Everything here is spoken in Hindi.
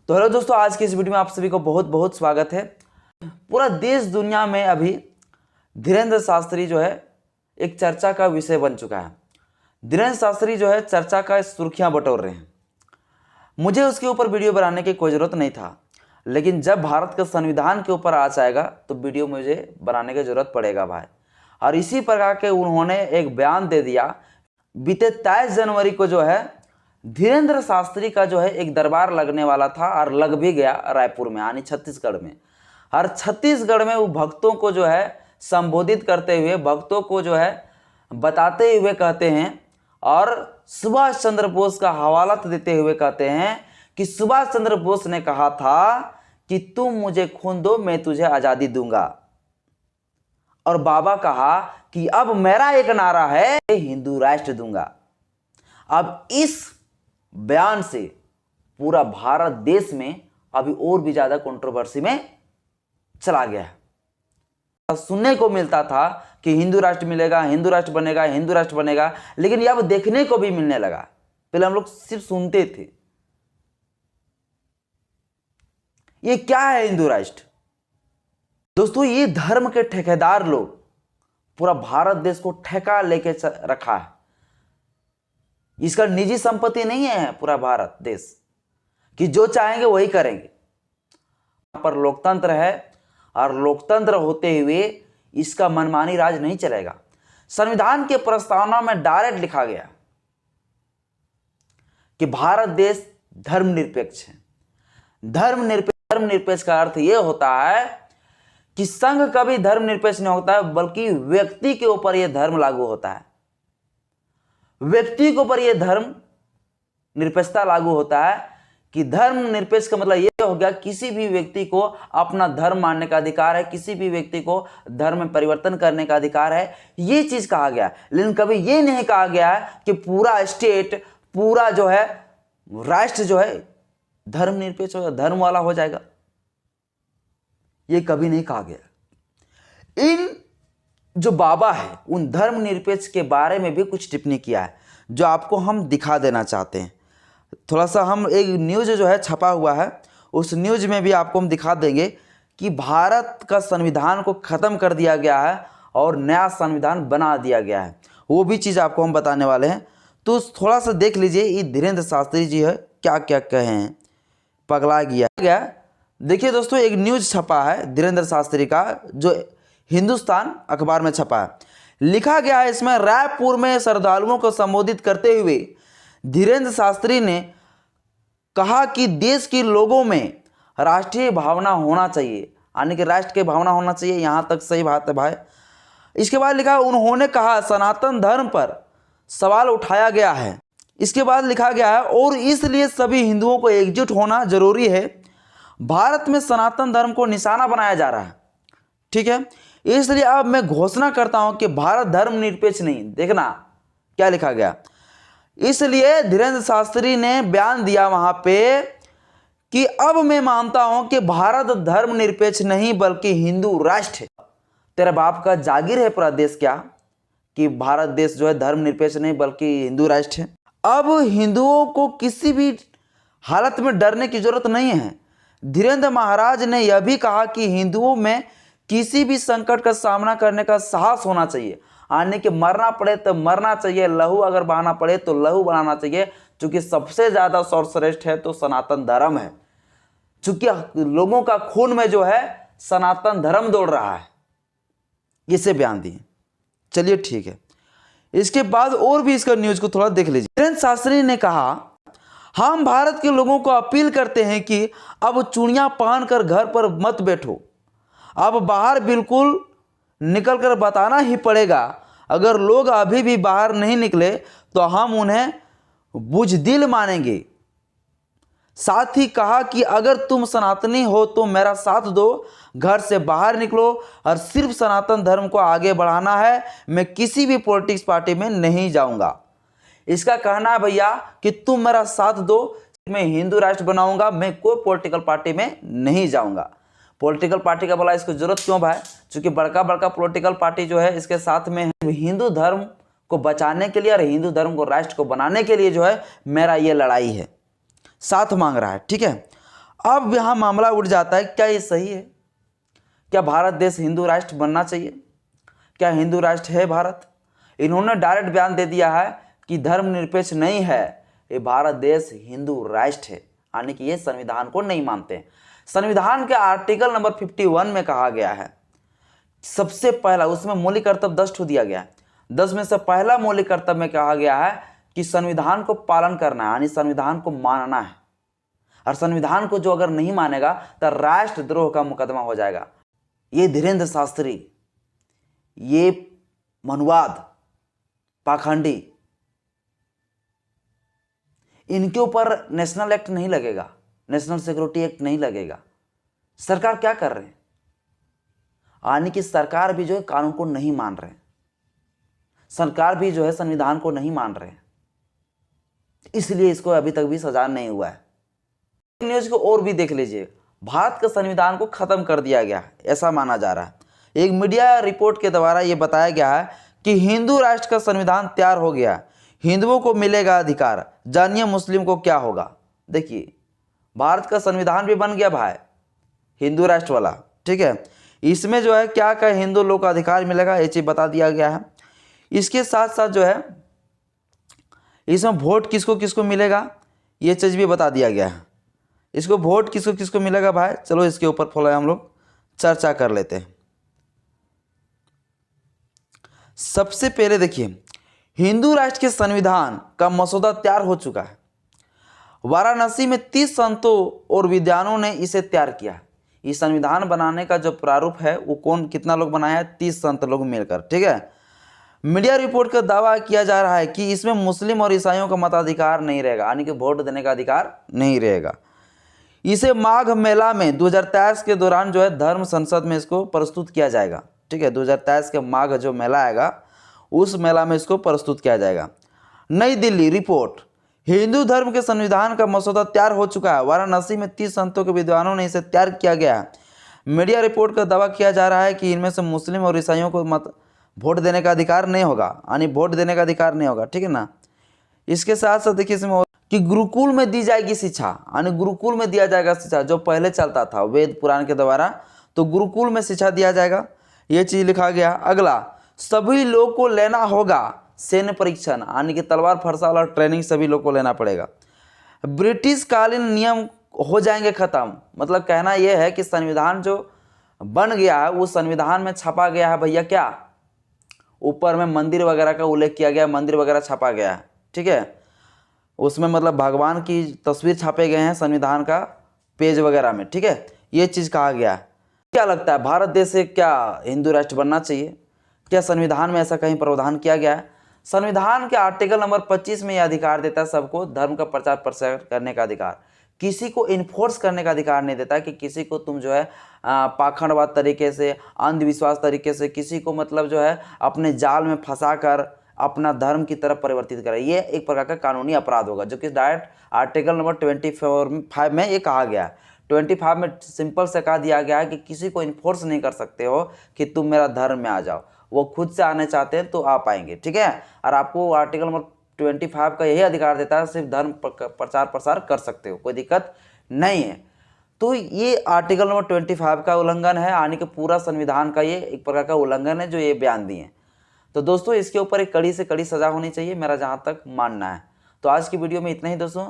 तो हेलो दोस्तों, आज की इस वीडियो में आप सभी को बहुत बहुत स्वागत है। पूरा देश दुनिया में अभी धीरेन्द्र शास्त्री जो है एक चर्चा का विषय बन चुका है। धीरेन्द्र शास्त्री जो है चर्चा का सुर्खियां बटोर रहे हैं। मुझे उसके ऊपर वीडियो बनाने की कोई ज़रूरत नहीं था, लेकिन जब भारत के संविधान के ऊपर आज आएगा तो वीडियो मुझे बनाने की ज़रूरत पड़ेगा भाई। और इसी प्रकार के उन्होंने एक बयान दे दिया। बीते 23 जनवरी को जो है धीरेन्द्र शास्त्री का जो है एक दरबार लगने वाला था और लग भी गया रायपुर में, यानी छत्तीसगढ़ में। और छत्तीसगढ़ में वो भक्तों को जो है संबोधित करते हुए, भक्तों को जो है बताते हुए कहते हैं और सुभाष चंद्र बोस का हवाला देते हुए कहते हैं कि सुभाष चंद्र बोस ने कहा था कि तुम मुझे खून दो, मैं तुझे आज़ादी दूंगा। और बाबा कहा कि अब मेरा एक नारा है, हिंदू राष्ट्र दूंगा। अब इस बयान से पूरा भारत देश में अभी और भी ज्यादा कंट्रोवर्सी में चला गया है। सुनने को मिलता था कि हिंदू राष्ट्र मिलेगा, हिंदू राष्ट्र बनेगा, हिंदू राष्ट्र बनेगा, लेकिन ये अब देखने को भी मिलने लगा। पहले हम लोग सिर्फ सुनते थे। ये क्या है हिंदू राष्ट्र? दोस्तों, ये धर्म के ठेकेदार लोग पूरा भारत देश को ठेका लेके रखा है। इसका निजी संपत्ति नहीं है पूरा भारत देश कि जो चाहेंगे वही करेंगे। यहाँ पर लोकतंत्र है और लोकतंत्र होते हुए इसका मनमानी राज नहीं चलेगा। संविधान के प्रस्तावना में डायरेक्ट लिखा गया कि भारत देश धर्मनिरपेक्ष है। धर्मनिरपेक्ष का अर्थ यह होता है कि संघ कभी धर्मनिरपेक्ष नहीं होता है, बल्कि व्यक्ति के ऊपर यह धर्म लागू होता है। व्यक्ति के ऊपर यह धर्म निरपेक्षता लागू होता है कि धर्म निरपेक्ष का मतलब यह हो गया किसी भी व्यक्ति को अपना धर्म मानने का अधिकार है, किसी भी व्यक्ति को धर्म में परिवर्तन करने का अधिकार है। ये चीज कहा गया, लेकिन कभी ये नहीं कहा गया है कि पूरा स्टेट, पूरा जो है राष्ट्र जो है धर्मनिरपेक्ष होगा, धर्म वाला हो जाएगा। ये कभी नहीं कहा गया। इन जो बाबा है उन धर्मनिरपेक्ष के बारे में भी कुछ टिप्पणी किया है, जो आपको हम दिखा देना चाहते हैं। थोड़ा सा हम एक न्यूज़ जो है छपा हुआ है, उस न्यूज़ में भी आपको हम दिखा देंगे कि भारत का संविधान को ख़त्म कर दिया गया है और नया संविधान बना दिया गया है। वो भी चीज़ आपको हम बताने वाले हैं। तो थोड़ा सा देख लीजिए ये धीरेन्द्र शास्त्री जी है क्या क्या कहे हैं। पगला गया। देखिए दोस्तों, एक न्यूज़ छपा है धीरेन्द्र शास्त्री का, जो हिंदुस्तान अखबार में छपा है। लिखा गया है इसमें, रायपुर में श्रद्धालुओं को संबोधित करते हुए धीरेन्द्र शास्त्री ने कहा कि देश के लोगों में राष्ट्रीय भावना होना चाहिए, यानी कि राष्ट्र की भावना होना चाहिए। यहाँ तक सही बात है भाई। इसके बाद लिखा, उन्होंने कहा सनातन धर्म पर सवाल उठाया गया है। इसके बाद लिखा गया है, और इसलिए सभी हिंदुओं को एकजुट होना जरूरी है। भारत में सनातन धर्म को निशाना बनाया जा रहा है, ठीक है। इसलिए अब मैं घोषणा करता हूं कि भारत धर्मनिरपेक्ष नहीं। देखना क्या लिखा गया। इसलिए धीरेन्द्र शास्त्री ने बयान दिया वहां पे कि अब मैं मानता हूं कि भारत धर्मनिरपेक्ष नहीं बल्कि हिंदू राष्ट्र है। तेरा बाप का जागीर है पूरा देश क्या कि भारत देश जो है धर्मनिरपेक्ष नहीं बल्कि हिंदू राष्ट्र है। अब हिंदुओं को किसी भी हालत में डरने की जरूरत नहीं है। धीरेन्द्र महाराज ने यह भी कहा कि हिंदुओं में किसी भी संकट का सामना करने का साहस होना चाहिए, यानी कि मरना पड़े तो मरना चाहिए, लहू अगर बहाना पड़े तो लहू बनाना चाहिए। क्योंकि सबसे ज्यादा सर्वश्रेष्ठ है तो सनातन धर्म है। चूंकि लोगों का खून में जो है सनातन धर्म दौड़ रहा है। इसे बयान दिए। चलिए ठीक है। इसके बाद और भी इसका न्यूज को थोड़ा देख लीजिए। धीरेन्द्र शास्त्री ने कहा, हम भारत के लोगों को अपील करते हैं कि अब चूड़ियां पहनकर घर पर मत बैठो। अब बाहर बिल्कुल निकलकर बताना ही पड़ेगा। अगर लोग अभी भी बाहर नहीं निकले तो हम उन्हें बुजदिल मानेंगे। साथ ही कहा कि अगर तुम सनातनी हो तो मेरा साथ दो, घर से बाहर निकलो और सिर्फ सनातन धर्म को आगे बढ़ाना है। मैं किसी भी पॉलिटिक्स पार्टी में नहीं जाऊंगा। इसका कहना है भैया कि तुम मेरा साथ दो, मैं हिंदू राष्ट्र बनाऊंगा, मैं कोई पॉलिटिकल पार्टी में नहीं जाऊंगा। पॉलिटिकल पार्टी का बोला इसको जरूरत क्यों भाई? क्योंकि बड़का बड़का पॉलिटिकल पार्टी जो है इसके साथ में हिंदू धर्म को बचाने के लिए और हिंदू धर्म को राष्ट्र को बनाने के लिए जो है मेरा ये लड़ाई है, साथ मांग रहा है। ठीक है, अब यहाँ मामला उठ जाता है, क्या ये सही है? क्या भारत देश हिंदू राष्ट्र बनना चाहिए? क्या हिंदू राष्ट्र है भारत? इन्होंने डायरेक्ट बयान दे दिया है कि धर्मनिरपेक्ष नहीं है, ये भारत देश हिंदू राष्ट्र है, यानी कि ये संविधान को नहीं मानते हैं। संविधान के आर्टिकल नंबर 51 में कहा गया है, सबसे पहला उसमें मौलिक कर्तव्य 10 ठो दिया गया है। 10 में से पहला मौलिक कर्तव्य में कहा गया है कि संविधान को पालन करना है, यानी संविधान को मानना है, और संविधान को जो अगर नहीं मानेगा तो राष्ट्रद्रोह का मुकदमा हो जाएगा। ये धीरेन्द्र शास्त्री, ये मनुवाद, पाखंडी, इनके ऊपर नेशनल एक्ट नहीं लगेगा, नेशनल सिक्योरिटी एक्ट नहीं लगेगा। सरकार क्या कर रहे हैं? यानी कि सरकार भी जो है कानून को नहीं मान रहे हैं, सरकार भी जो है संविधान को नहीं मान रहे हैं, इसलिए इसको अभी तक भी सजा नहीं हुआ है। न्यूज को और भी देख लीजिए, भारत के संविधान को खत्म कर दिया गया है ऐसा माना जा रहा है। एक मीडिया रिपोर्ट के द्वारा यह बताया गया है कि हिंदू राष्ट्र का संविधान तैयार हो गया, हिंदुओं को मिलेगा अधिकार, जानिए मुस्लिम को क्या होगा। देखिए, भारत का संविधान भी बन गया भाई, हिंदू राष्ट्र वाला, ठीक है। इसमें जो है क्या क्या हिंदू लोग का अधिकार मिलेगा ये चीज बता दिया गया है। इसके साथ साथ जो है इसमें वोट किसको किसको मिलेगा ये चीज भी बता दिया गया है। इसको वोट किसको किसको मिलेगा भाई, चलो इसके ऊपर थोड़ा हम लोग चर्चा कर लेते हैं। सबसे पहले देखिए, हिंदू राष्ट्र के संविधान का मसौदा तैयार हो चुका है। वाराणसी में 30 संतों और विद्वानों ने इसे तैयार किया। इस संविधान बनाने का जो प्रारूप है वो कौन कितना लोग बनाया है, 30 संत लोग मिलकर, ठीक है। मीडिया रिपोर्ट का दावा किया जा रहा है कि इसमें मुस्लिम और ईसाइयों का मताधिकार नहीं रहेगा, यानी कि वोट देने का अधिकार नहीं रहेगा। इसे माघ मेला में 2023 के दौरान जो है धर्म संसद में इसको प्रस्तुत किया जाएगा, ठीक है। 2023 के माघ जो मेला आएगा उस मेला में इसको प्रस्तुत किया जाएगा। नई दिल्ली रिपोर्ट, हिंदू धर्म के संविधान का मसौदा तैयार हो चुका है। वाराणसी में 30 संतों के विद्वानों ने इसे तैयार किया गया है। मीडिया रिपोर्ट का दावा किया जा रहा है कि इनमें से मुस्लिम और ईसाइयों को वोट देने का अधिकार नहीं होगा, यानी वोट देने का अधिकार नहीं होगा, ठीक है ना। इसके साथ साथ देखिए इसमें कि गुरुकुल में दी जाएगी शिक्षा, यानी गुरुकुल में दिया जाएगा शिक्षा, जो पहले चलता था वेद पुराण के द्वारा, तो गुरुकुल में शिक्षा दिया जाएगा, ये चीज लिखा गया। अगला, सभी लोग को लेना होगा सैन्य परीक्षण, यानी कि तलवार फरसा वाला ट्रेनिंग सभी लोग को लेना पड़ेगा। ब्रिटिश कालीन नियम हो जाएंगे खत्म, मतलब कहना यह है कि संविधान जो बन गया है वो संविधान में छपा गया है भैया, क्या ऊपर में मंदिर वगैरह का उल्लेख किया गया, मंदिर वगैरह छपा गया है, ठीक है। उसमें मतलब भगवान की तस्वीर छापे गए हैं संविधान का पेज वगैरह में, ठीक है। ये चीज़ कहा गया है। क्या लगता है भारत देश से क्या हिंदू राष्ट्र बनना चाहिए? क्या संविधान में ऐसा कहीं प्रावधान किया गया है? संविधान के आर्टिकल नंबर 25 में यह अधिकार देता है सबको धर्म का प्रचार प्रसार करने का अधिकार, किसी को इन्फोर्स करने का अधिकार नहीं देता कि किसी को तुम जो है पाखंडवाद तरीके से, अंधविश्वास तरीके से किसी को मतलब जो है अपने जाल में फंसा कर अपना धर्म की तरफ परिवर्तित करे, ये एक प्रकार का कानूनी अपराध होगा, जो कि डायरेक्ट आर्टिकल नंबर 25 में ये कहा गया है। 25 में सिंपल से कहा दिया गया है कि किसी को इन्फोर्स नहीं कर सकते हो कि तुम मेरा धर्म में आ जाओ, वो खुद से आने चाहते हैं तो आ पाएंगे, ठीक है। और आपको आर्टिकल नंबर 25 का यही अधिकार देता है, सिर्फ धर्म प्रचार प्रसार कर सकते हो, कोई दिक्कत नहीं है। तो ये आर्टिकल नंबर 25 का उल्लंघन है, यानी कि पूरा संविधान का ये एक प्रकार का उल्लंघन है जो ये बयान दिए। तो दोस्तों इसके ऊपर एक कड़ी से कड़ी सजा होनी चाहिए, मेरा जहाँ तक मानना है। तो आज की वीडियो में इतना ही दोस्तों।